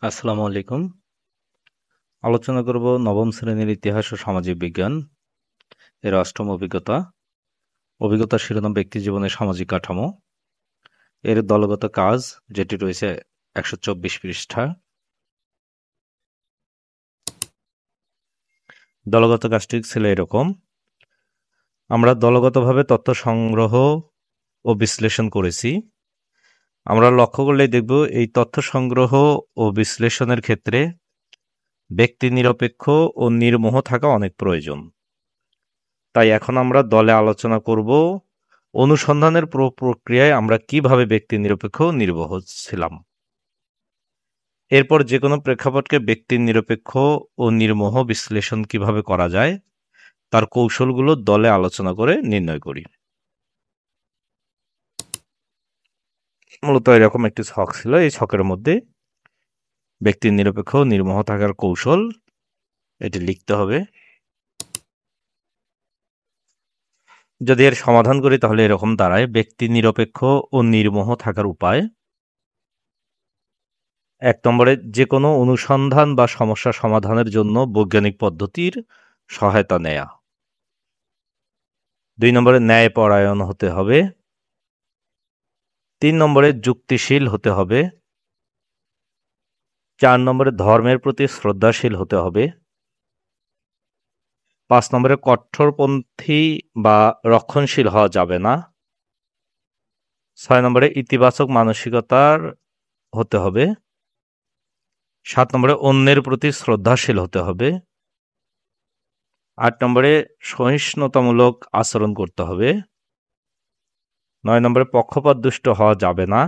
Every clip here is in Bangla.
আসসালামু আলাইকুম। আলোচনা করব নবম শ্রেণীর ইতিহাস ও সামাজিক বিজ্ঞান এর অষ্টম অভিজ্ঞতা শিরোনাম ব্যক্তি জীবনের সামাজিক কাঠামো। এর দলগত কাজ যেটি রয়েছে 124 পৃষ্ঠা। দলগত কাজটি ছিল এরকম: আমরা দলগতভাবে তথ্য সংগ্রহ ও বিশ্লেষণ করেছি। আমরা লক্ষ্য করলেই দেখব এই তথ্য সংগ্রহ ও বিশ্লেষণের ক্ষেত্রে ব্যক্তি নিরপেক্ষ ও নির্মোহ থাকা অনেক প্রয়োজন। তাই এখন আমরা দলে আলোচনা করব অনুসন্ধানের প্রক্রিয়ায় আমরা কিভাবে ব্যক্তি নিরপেক্ষ ও নির্ভর ছিলাম। এরপর যে কোনো প্রেক্ষাপটকে ব্যক্তি নিরপেক্ষ ও নির্মোহ বিশ্লেষণ কিভাবে করা যায় তার কৌশলগুলো দলে আলোচনা করে নির্ণয় করি। মূলত এরকম একটি ছক ছিল। এই ছকের মধ্যে ব্যক্তি নিরপেক্ষ ও নির্মোহ থাকার কৌশল এটি লিখতে হবে। যদি এর সমাধান করি তাহলে এরকম দাঁড়ায়: ব্যক্তি নিরপেক্ষ ও নির্মোহ থাকার উপায়। ১ নম্বরে যে কোনো অনুসন্ধান বা সমস্যা সমাধানের জন্য বৈজ্ঞানিক পদ্ধতির সহায়তা নেয়া। ২ নম্বরে ন্যায়পরায়ণ হতে হবে। ৩ নম্বরে যুক্তিশীল হতে হবে। ৪ নম্বরে ধর্মের প্রতি শ্রদ্ধাশীল হতে হবে। ৫ নম্বরে কঠোরপন্থী বা রক্ষণশীল হওয়া যাবে না। ৬ নম্বরে ইতিবাচক মানসিকতার হতে হবে। ৭ নম্বরে অন্যের প্রতি শ্রদ্ধাশীল হতে হবে। ৮ নম্বরে সহিষ্ণুতামূলক আচরণ করতে হবে। ৯ নম্বরে পক্ষপাতদুষ্ট হওয়া যাবে না।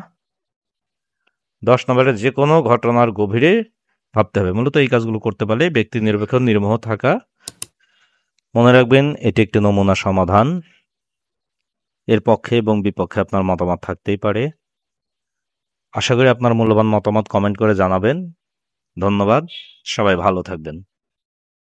১০ নম্বরে যে কোনো ঘটনার গভীরে ভাবতে হবে। মূলত এই কাজগুলো করতে পারলে ব্যক্তি নিরপেক্ষ নির্মোহ থাকা। মনে রাখবেন এটি একটি নমুনা সমাধান। এর পক্ষে এবং বিপক্ষে আপনার মতামত থাকতেই পারে। আশা করি আপনার মূল্যবান মতামত কমেন্ট করে জানাবেন। ধন্যবাদ। সবাই ভালো থাকবেন।